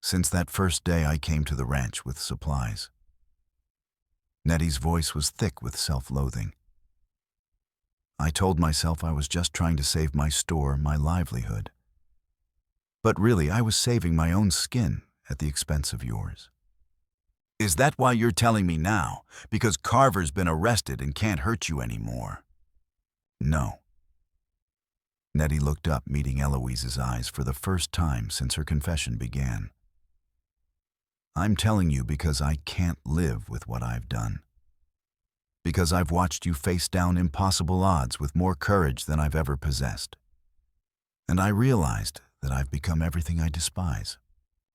Since that first day I came to the ranch with supplies." Nettie's voice was thick with self-loathing. "I told myself I was just trying to save my store, my livelihood. But really, I was saving my own skin at the expense of yours." "Is that why you're telling me now? Because Carver's been arrested and can't hurt you anymore?" "No." Nettie looked up, meeting Eloise's eyes for the first time since her confession began. "I'm telling you because I can't live with what I've done. Because I've watched you face down impossible odds with more courage than I've ever possessed. And I realized that I've become everything I despise."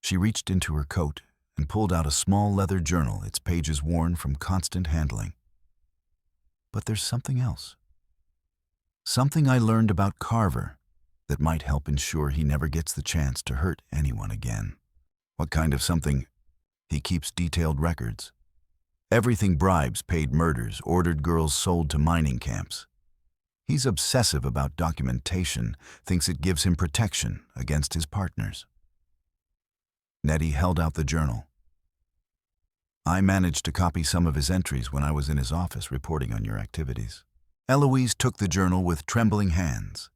She reached into her coat and pulled out a small leather journal, its pages worn from constant handling. "But there's something else. Something I learned about Carver that might help ensure he never gets the chance to hurt anyone again." "What kind of something?" "He keeps detailed records. Everything: bribes, paid murders, ordered girls sold to mining camps. He's obsessive about documentation, thinks it gives him protection against his partners." Nettie held out the journal. "I managed to copy some of his entries when I was in his office reporting on your activities." Eloise took the journal with trembling hands.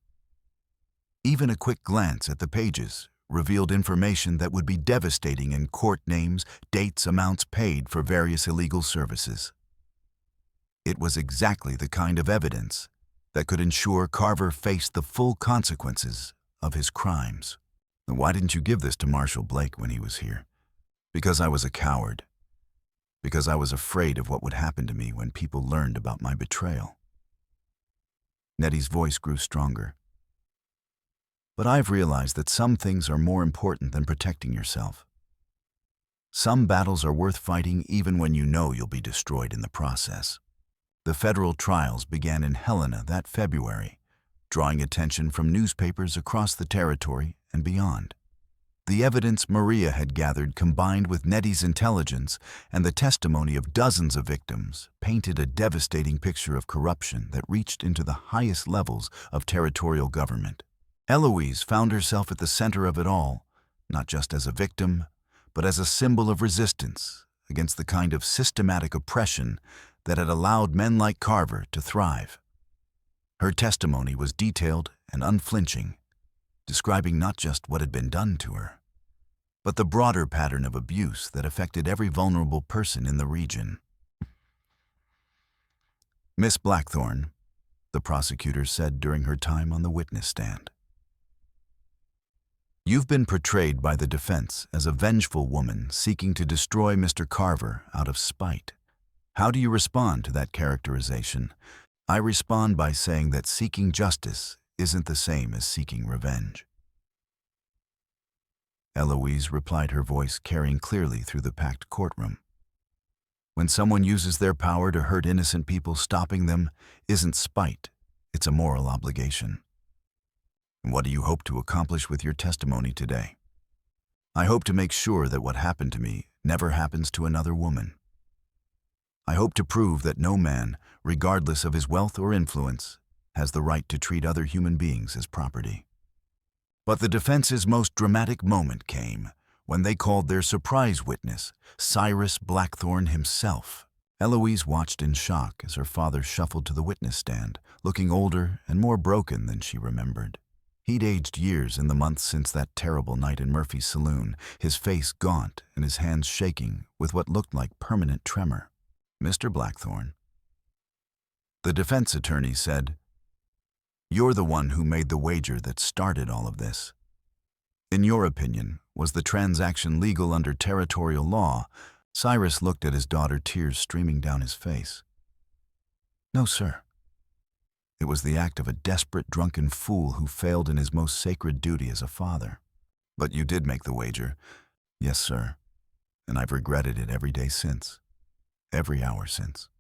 Even a quick glance at the pages revealed information that would be devastating in court: names, dates, amounts paid for various illegal services. It was exactly the kind of evidence that could ensure Carver faced the full consequences of his crimes. "Why didn't you give this to Marshal Blake when he was here?" "Because I was a coward. Because I was afraid of what would happen to me when people learned about my betrayal." Nettie's voice grew stronger. "But I've realized that some things are more important than protecting yourself. Some battles are worth fighting even when you know you'll be destroyed in the process." The federal trials began in Helena that February, drawing attention from newspapers across the territory and beyond. The evidence Maria had gathered, combined with Nettie's intelligence and the testimony of dozens of victims, painted a devastating picture of corruption that reached into the highest levels of territorial government. Eloise found herself at the center of it all, not just as a victim, but as a symbol of resistance against the kind of systematic oppression that had allowed men like Carver to thrive. Her testimony was detailed and unflinching, describing not just what had been done to her, but the broader pattern of abuse that affected every vulnerable person in the region. "Miss Blackthorne," the prosecutor said during her time on the witness stand, "you've been portrayed by the defense as a vengeful woman seeking to destroy Mr. Carver out of spite. How do you respond to that characterization? I respond by saying that seeking justice isn't the same as seeking revenge. Eloise replied, her voice carrying clearly through the packed courtroom. When someone uses their power to hurt innocent people, stopping them isn't spite, it's a moral obligation. And what do you hope to accomplish with your testimony today? I hope to make sure that what happened to me never happens to another woman. I hope to prove that no man, regardless of his wealth or influence, has the right to treat other human beings as property. But the defense's most dramatic moment came when they called their surprise witness, Cyrus Blackthorne himself. Eloise watched in shock as her father shuffled to the witness stand, looking older and more broken than she remembered. He'd aged years in the months since that terrible night in Murphy's saloon, his face gaunt and his hands shaking with what looked like permanent tremor. "Mr. Blackthorne," the defense attorney said, "you're the one who made the wager that started all of this. In your opinion, was the transaction legal under territorial law?" Cyrus looked at his daughter, tears streaming down his face. "No, sir. It was the act of a desperate, drunken fool who failed in his most sacred duty as a father." "But you did make the wager." "Yes, sir. And I've regretted it every day since. Every hour since."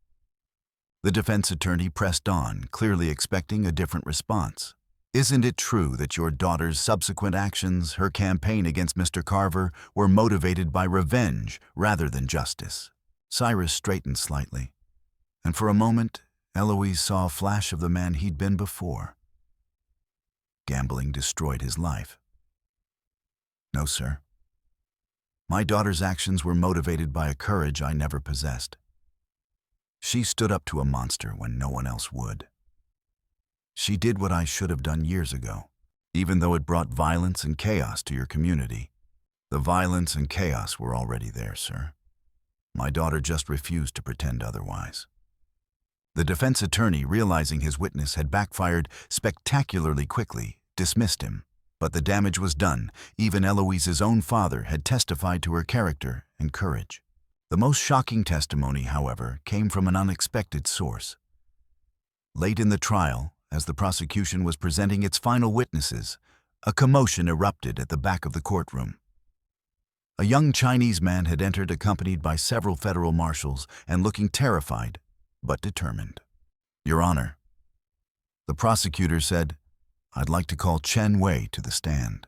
The defense attorney pressed on, clearly expecting a different response. "Isn't it true that your daughter's subsequent actions, her campaign against Mr. Carver, were motivated by revenge rather than justice?" Cyrus straightened slightly, and for a moment, Eloise saw a flash of the man he'd been before. Gambling destroyed his life. "No, sir. My daughter's actions were motivated by a courage I never possessed. She stood up to a monster when no one else would. She did what I should have done years ago, even though it brought violence and chaos to your community. The violence and chaos were already there, sir. My daughter just refused to pretend otherwise." The defense attorney, realizing his witness had backfired spectacularly quickly, dismissed him. But the damage was done. Even Eloise's own father had testified to her character and courage. The most shocking testimony, however, came from an unexpected source. Late in the trial, as the prosecution was presenting its final witnesses, a commotion erupted at the back of the courtroom. A young Chinese man had entered, accompanied by several federal marshals and looking terrified but determined. "Your Honor," the prosecutor said, "I'd like to call Chen Wei to the stand."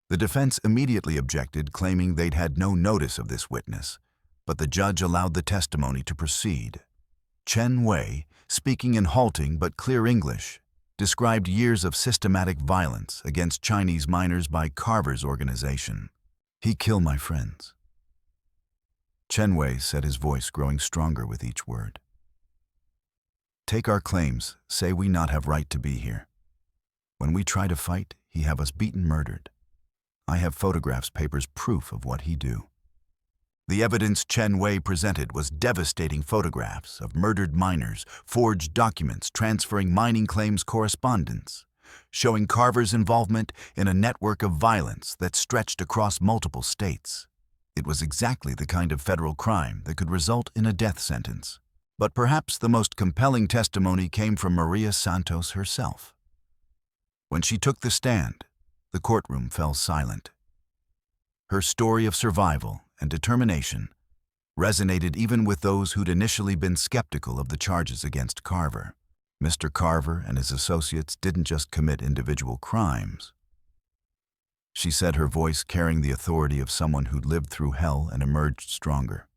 The defense immediately objected, claiming they'd had no notice of this witness, but the judge allowed the testimony to proceed. Chen Wei, speaking in halting but clear English, described years of systematic violence against Chinese miners by Carver's organization. "He killed my friends." Chen Wei said, his voice growing stronger with each word. "Take our claims, say we not have right to be here. When we try to fight, he have us beaten, murdered. I have photographs, papers, proof of what he do." The evidence Chen Wei presented was devastating photographs of murdered miners, forged documents transferring mining claims correspondence, showing Carver's involvement in a network of violence that stretched across multiple states. It was exactly the kind of federal crime that could result in a death sentence. But perhaps the most compelling testimony came from Maria Santos herself. When she took the stand, the courtroom fell silent. Her story of survival and determination resonated even with those who'd initially been skeptical of the charges against Carver. Mr. Carver and his associates didn't just commit individual crimes. She said, her voice carrying the authority of someone who'd lived through hell and emerged stronger.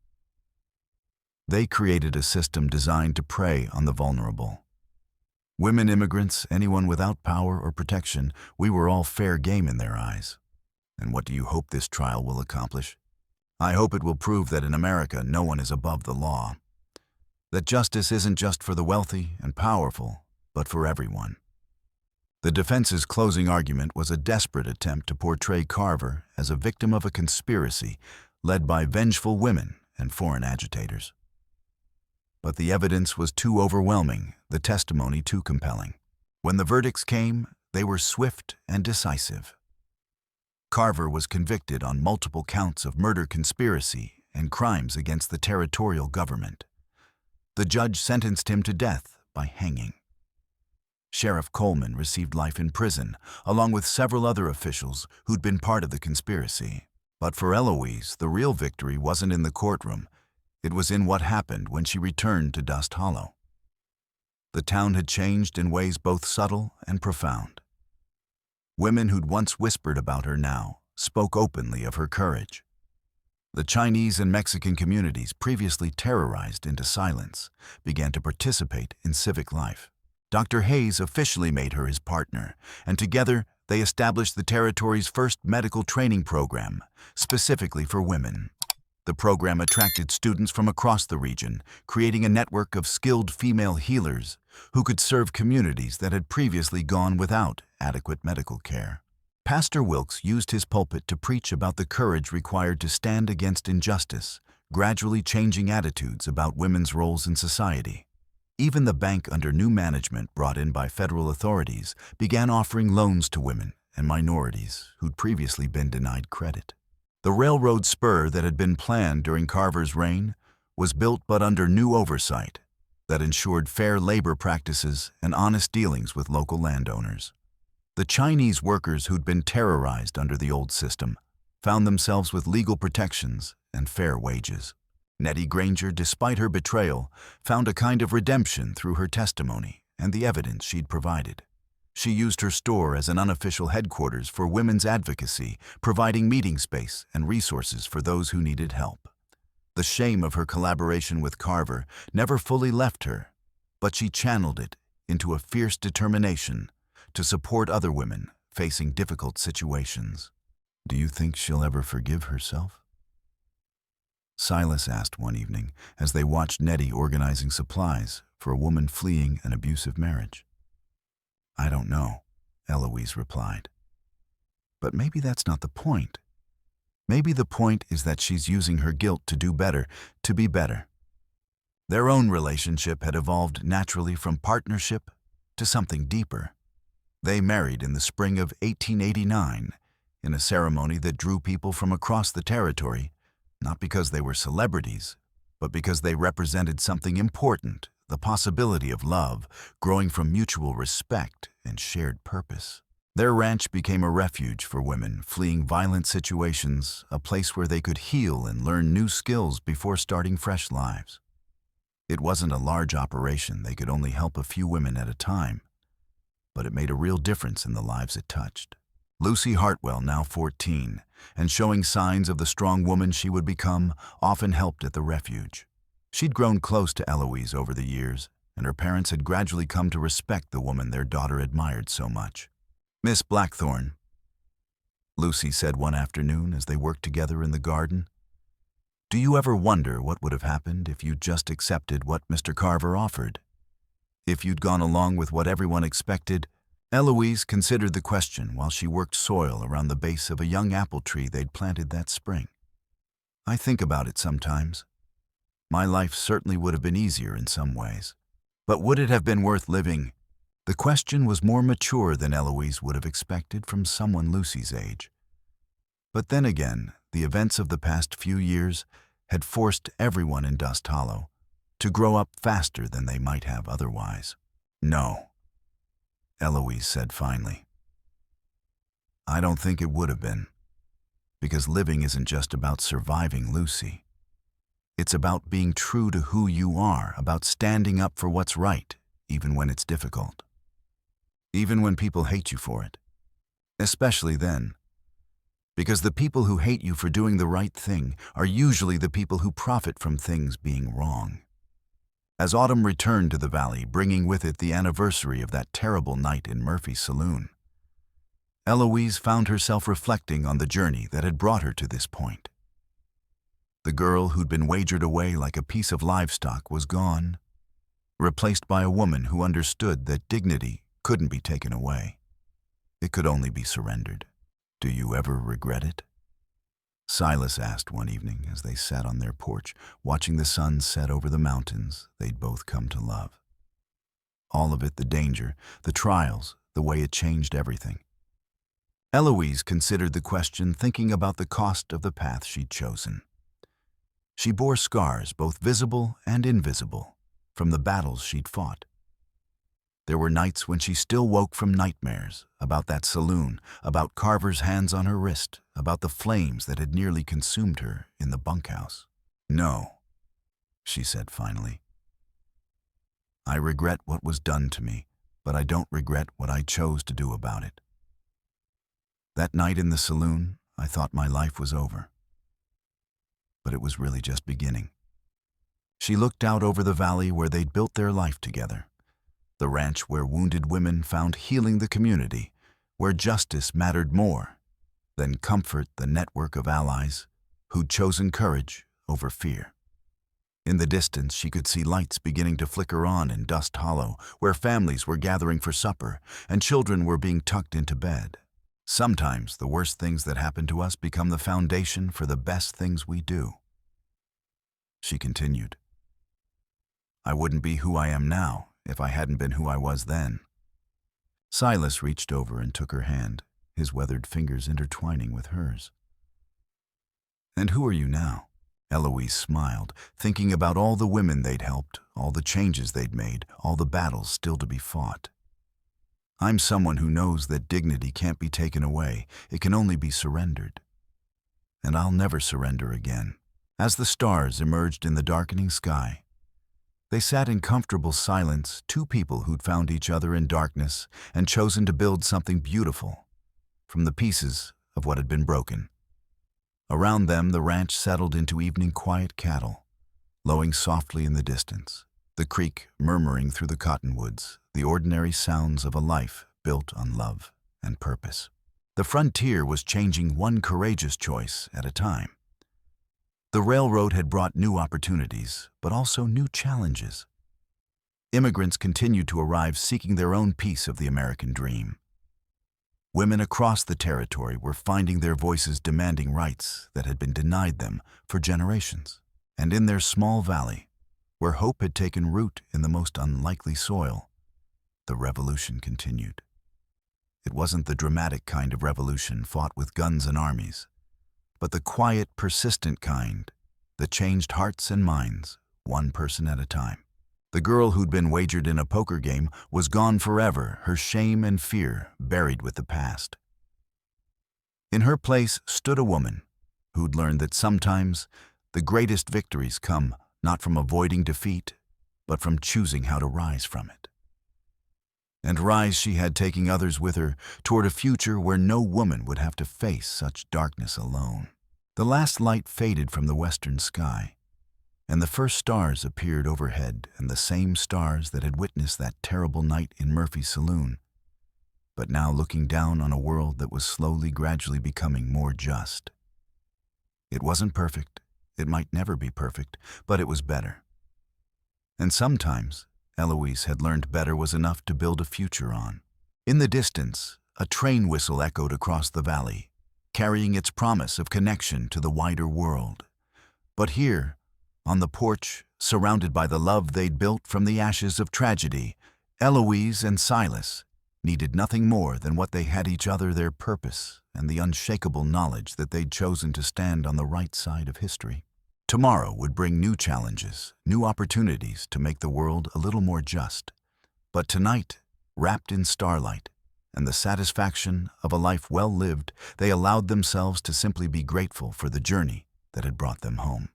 They created a system designed to prey on the vulnerable. Women, immigrants, anyone without power or protection, we were all fair game in their eyes. And what do you hope this trial will accomplish? I hope it will prove that in America no one is above the law. That justice isn't just for the wealthy and powerful, but for everyone. The defense's closing argument was a desperate attempt to portray Carver as a victim of a conspiracy led by vengeful women and foreign agitators. But the evidence was too overwhelming, the testimony too compelling. When the verdicts came, they were swift and decisive. Carver was convicted on multiple counts of murder, conspiracy, and crimes against the territorial government. The judge sentenced him to death by hanging. Sheriff Coleman received life in prison, along with several other officials who'd been part of the conspiracy. But for Eloise, the real victory wasn't in the courtroom. It was in what happened when she returned to Dust Hollow. The town had changed in ways both subtle and profound. Women who'd once whispered about her now spoke openly of her courage. The Chinese and Mexican communities, previously terrorized into silence, began to participate in civic life. Dr. Hayes officially made her his partner, and together they established the territory's first medical training program, specifically for women. The program attracted students from across the region, creating a network of skilled female healers who could serve communities that had previously gone without adequate medical care. Pastor Wilkes used his pulpit to preach about the courage required to stand against injustice, gradually changing attitudes about women's roles in society. Even the bank under new management brought in by federal authorities began offering loans to women and minorities who'd previously been denied credit. The railroad spur that had been planned during Carver's reign was built but under new oversight that ensured fair labor practices and honest dealings with local landowners. The Chinese workers who'd been terrorized under the old system found themselves with legal protections and fair wages. Nettie Granger, despite her betrayal, found a kind of redemption through her testimony and the evidence she'd provided. She used her store as an unofficial headquarters for women's advocacy, providing meeting space and resources for those who needed help. The shame of her collaboration with Carver never fully left her, but she channeled it into a fierce determination to support other women facing difficult situations. Do you think she'll ever forgive herself? Silas asked one evening as they watched Nettie organizing supplies for a woman fleeing an abusive marriage. I don't know, Eloise replied. But maybe that's not the point. Maybe the point is that she's using her guilt to do better, to be better. Their own relationship had evolved naturally from partnership to something deeper. They married in the spring of 1889 in a ceremony that drew people from across the territory, not because they were celebrities, but because they represented something important, the possibility of love growing from mutual respect and shared purpose. Their ranch became a refuge for women fleeing violent situations, a place where they could heal and learn new skills before starting fresh lives. It wasn't a large operation, they could only help a few women at a time, but it made a real difference in the lives it touched. Lucy Hartwell, now 14, and showing signs of the strong woman she would become, often helped at the refuge. She'd grown close to Eloise over the years, and her parents had gradually come to respect the woman their daughter admired so much. Miss Blackthorne, Lucy said one afternoon as they worked together in the garden, do you ever wonder what would have happened if you'd just accepted what Mr. Carver offered? If you'd gone along with what everyone expected? Eloise considered the question while she worked soil around the base of a young apple tree they'd planted that spring. I think about it sometimes. My life certainly would have been easier in some ways. But would it have been worth living? The question was more mature than Eloise would have expected from someone Lucy's age. But then again, the events of the past few years had forced everyone in Dust Hollow to grow up faster than they might have otherwise. No, Eloise said finally. I don't think it would have been, because living isn't just about surviving Lucy. It's about being true to who you are, about standing up for what's right, even when it's difficult. Even when people hate you for it. Especially then. Because the people who hate you for doing the right thing are usually the people who profit from things being wrong. As autumn returned to the valley, bringing with it the anniversary of that terrible night in Murphy's saloon, Eloise found herself reflecting on the journey that had brought her to this point. The girl who'd been wagered away like a piece of livestock was gone, replaced by a woman who understood that dignity couldn't be taken away. It could only be surrendered. Do you ever regret it? Silas asked one evening as they sat on their porch, watching the sun set over the mountains they'd both come to love. All of it, the danger, the trials, the way it changed everything. Eloise considered the question, thinking about the cost of the path she'd chosen. She bore scars, both visible and invisible, from the battles she'd fought. There were nights when she still woke from nightmares about that saloon, about Carver's hands on her wrist, about the flames that had nearly consumed her in the bunkhouse. "No," she said finally. "I regret what was done to me, but I don't regret what I chose to do about it." That night in the saloon, I thought my life was over. But it was really just beginning. She looked out over the valley where they'd built their life together, the ranch where wounded women found healing the community, where justice mattered more than comfort, the network of allies who'd chosen courage over fear. In the distance, she could see lights beginning to flicker on in Dust Hollow, where families were gathering for supper and children were being tucked into bed. Sometimes the worst things that happen to us become the foundation for the best things we do. She continued, "I wouldn't be who I am now if I hadn't been who I was then." Silas reached over and took her hand, his weathered fingers intertwining with hers. "And who are you now?" Eloise smiled, thinking about all the women they'd helped, all the changes they'd made, all the battles still to be fought. "I'm someone who knows that dignity can't be taken away, it can only be surrendered. And I'll never surrender again." As the stars emerged in the darkening sky, they sat in comfortable silence, two people who'd found each other in darkness and chosen to build something beautiful from the pieces of what had been broken. Around them, the ranch settled into evening quiet cattle, lowing softly in the distance, the creek murmuring through the cottonwoods, the ordinary sounds of a life built on love and purpose. The frontier was changing one courageous choice at a time. The railroad had brought new opportunities, but also new challenges. Immigrants continued to arrive seeking their own piece of the American dream. Women across the territory were finding their voices demanding rights that had been denied them for generations. And in their small valley, where hope had taken root in the most unlikely soil, the revolution continued. It wasn't the dramatic kind of revolution fought with guns and armies, but the quiet, persistent kind that changed hearts and minds, one person at a time. The girl who'd been wagered in a poker game was gone forever, her shame and fear buried with the past. In her place stood a woman who'd learned that sometimes the greatest victories come not from avoiding defeat, but from choosing how to rise from it. And rise she had, taking others with her toward a future where no woman would have to face such darkness alone. The last light faded from the western sky, and the first stars appeared overhead, and the same stars that had witnessed that terrible night in Murphy's saloon, but now looking down on a world that was slowly, gradually becoming more just. It wasn't perfect, it might never be perfect, but it was better. And sometimes Eloise had learned better was enough to build a future on. In the distance, a train whistle echoed across the valley, carrying its promise of connection to the wider world. But here, on the porch, surrounded by the love they'd built from the ashes of tragedy, Eloise and Silas needed nothing more than what they had each other, their purpose, and the unshakable knowledge that they'd chosen to stand on the right side of history. Tomorrow would bring new challenges, new opportunities to make the world a little more just. But tonight, wrapped in starlight and the satisfaction of a life well lived, they allowed themselves to simply be grateful for the journey that had brought them home.